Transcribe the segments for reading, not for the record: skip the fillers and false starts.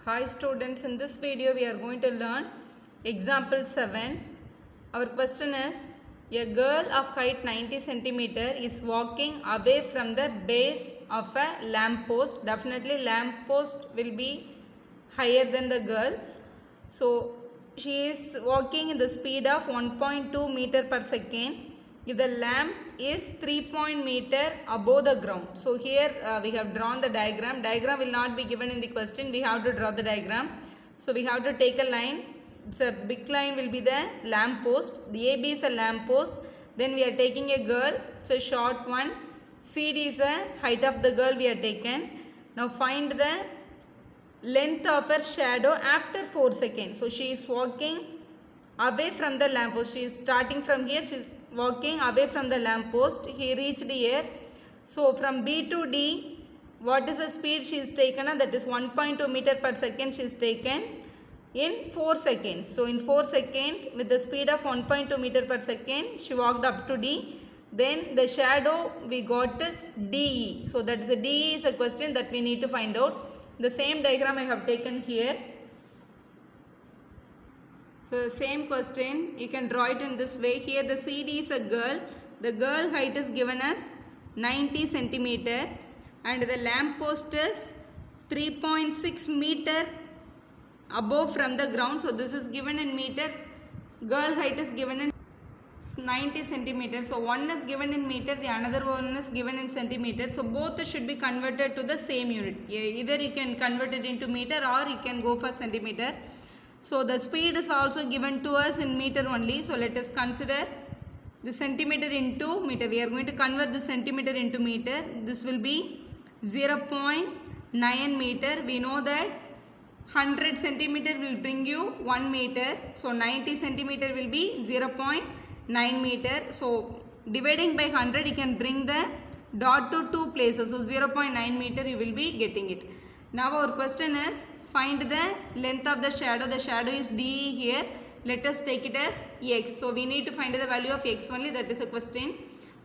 Hi students, in this video we are going to learn example 7. Our question is, a girl of height 90 centimeter is walking away from the base of a lamp post. Definitely lamp post will be higher than the girl. So she is walking in the speed of 1.2 meter per second. If the lamp is 3 meter above the ground. So here we have drawn the diagram. Diagram will not be given in the question. We have to draw the diagram. So we have to take a line. It's a big line will be the lamp post. The AB is a lamp post. Then we are taking a girl. It's a short one. CD is the height of the girl we are taken. Now find the length of her shadow after 4 seconds. So she is walking away from the lamp post. She is starting from here. She is walking away from the lamp post. He reached here. So from B to D, what is the speed she is taken? That is 1.2 meter per second she is taken in 4 seconds. So in 4 seconds with the speed of 1.2 meter per second she walked up to D. Then the shadow we got is DE. So that is a DE is a question that we need to find out. The same diagram I have taken here. So the same question, you can draw it in this way. Here the CD is a girl. The girl height is given as 90 centimeter and the lamp post is 3.6 meter above from the ground. So this is given in meter. Girl height is given in 90 centimeter. So one is given in meter, the another one is given in centimeter. So both should be converted to the same unit. Either you can convert it into meter or you can go for centimeter. So the speed is also given to us in meter only. So let us consider the centimeter into meter. We are going to convert the centimeter into meter. This will be 0.9 meter. We know that 100 centimeter will bring you 1 meter. So 90 centimeter will be 0.9 meter. So dividing by 100 you can bring the dot to two places. So 0.9 meter you will be getting it. Now our question is, find the length of the shadow. The shadow is DE here. Let us take it as X. So we need to find the value of X only. That is a question.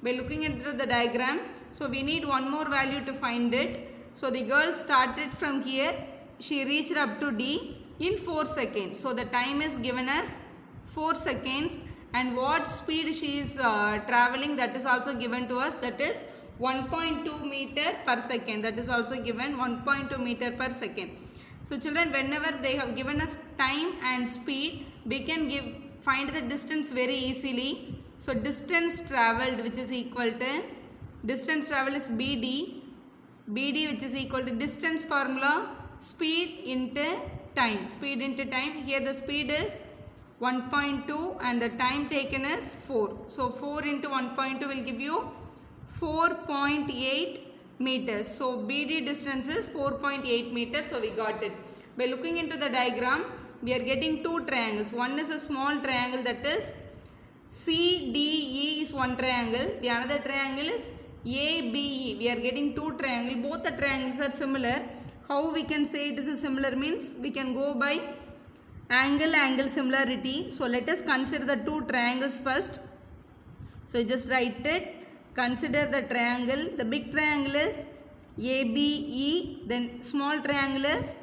By looking into the diagram, so we need one more value to find it. So the girl started from here. She reached up to D in 4 seconds. So the time is given as 4 seconds. And what speed she is traveling, that is also given to us. That is 1.2 meter per second. That is also given 1.2 meter per second. So children, whenever they have given us time and speed, we can find the distance very easily. So distance travelled, which is equal to, distance travelled is BD. BD which is equal to distance formula, speed into time. Speed into time. Here the speed is 1.2 and the time taken is 4. So 4 into 1.2 will give you 4.8 meters. So BD distance is 4.8 meters. So we got it. By looking into the diagram, we are getting two triangles. One is a small triangle, that is CDE is one triangle. The another triangle is ABE. We are getting two triangles. Both the triangles are similar. How we can say it is similar means we can go by angle similarity. So let us consider the two triangles first. So just write it. Consider the triangle. The big triangle is ABE. Then small triangle is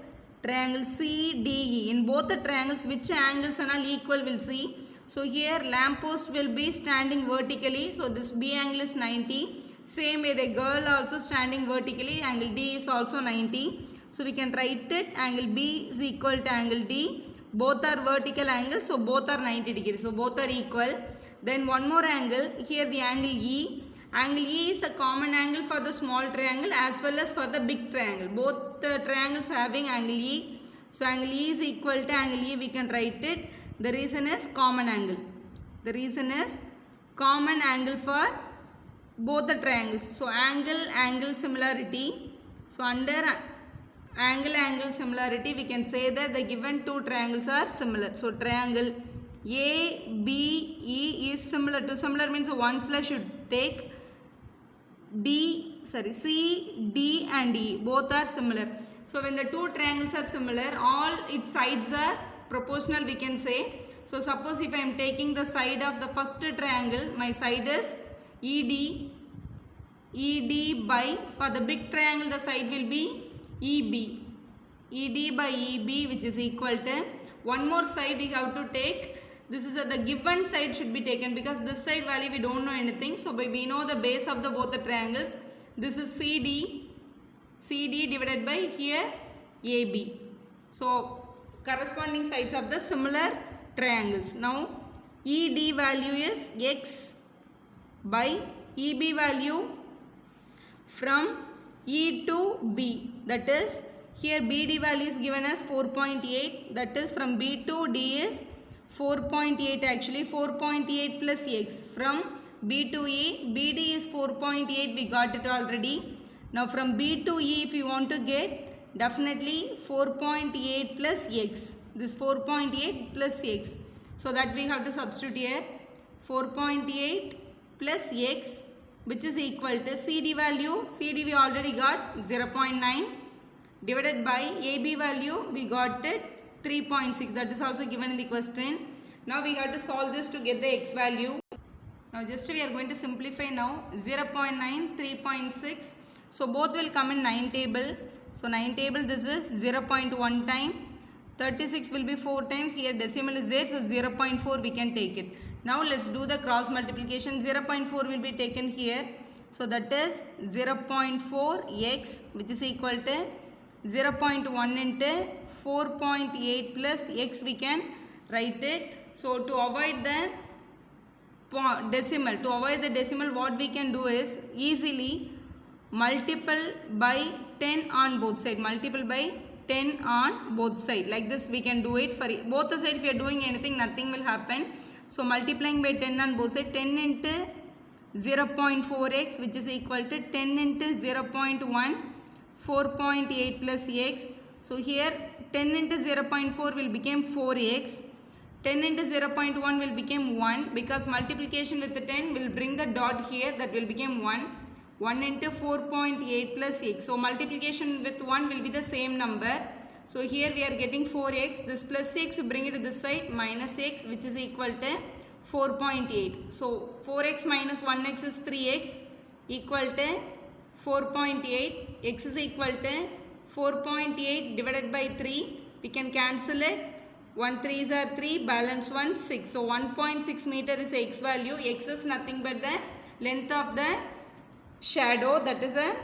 triangle CDE. In both the triangles, which angles are all equal we'll see. So here lamp post will be standing vertically. So this B angle is 90. Same way the girl also standing vertically. Angle D is also 90. So we can write it. Angle B is equal to angle D. Both are vertical angles. So both are 90 degrees. So both are equal. Then one more angle. Here the angle E. Angle E is a common angle for the small triangle as well as for the big triangle. Both the triangles having angle E. So angle E is equal to angle E. We can write it. The reason is common angle. The reason is common angle for both the triangles. So angle similarity. So under angle similarity we can say that the given two triangles are similar. So triangle ABE is similar to, similar means one slash should take C, D and E. Both are similar. So when the two triangles are similar, all its sides are proportional we can say. So suppose if I am taking the side of the first triangle, my side is ED by, for the big triangle the side will be EB. ED by EB, which is equal to, one more side we have to take. This is the given side should be taken because this side value we don't know anything. So we know the base of the both the triangles. This is CD divided by here AB. So corresponding sides of the similar triangles. Now ED value is X by EB value from E to B. That is here BD value is given as 4.8. That is from B to D is 4.8, actually 4.8 plus X. From B to E, BD is 4.8, we got it already. Now from B to E, if you want to get, definitely 4.8 plus X. This 4.8 plus X. So that we have to substitute here. 4.8 plus X, which is equal to CD value. CD we already got 0.9 divided by AB value, we got it 3.6. That is also given in the question. Now we have to solve this to get the X value. Now just we are going to simplify now. 0.9, 3.6. So both will come in 9 table. So 9 table, this is 0.1 time. 36 will be 4 times. Here decimal is there. So 0.4 we can take it. Now let's do the cross multiplication. 0.4 will be taken here. So that is 0.4x, which is equal to 0.1 into 4.8 plus x, we can write it. So to avoid the decimal, what we can do is easily multiple by 10 on both sides. Multiple by 10 on both sides. Like this we can do it for both the sides. If you are doing anything, nothing will happen. So multiplying by 10 on both sides, 10 into 0.4x, which is equal to 10 into 0.1, 4.8 plus x. So here 10 into 0.4 will become 4x. 10 into 0.1 will become 1 because multiplication with the 10 will bring the dot here, that will become 1. 1 into 4.8 plus x. So multiplication with 1 will be the same number. So here we are getting 4x. This plus x, you bring it to this side, minus x, which is equal to 4.8. So 4x minus 1x is 3x, equal to 4.8. X is equal to 4.8 divided by 3. We can cancel it. 1 3s are 3, balance 1 6. So 1.6 meter is x value. X is nothing but the length of the shadow. That is a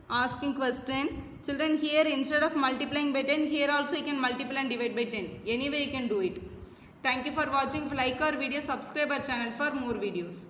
asking question. Children, here instead of multiplying by 10, here also you can multiply and divide by 10. Anyway you can do it. Thank you for watching. If you like our video, subscribe our channel for more videos.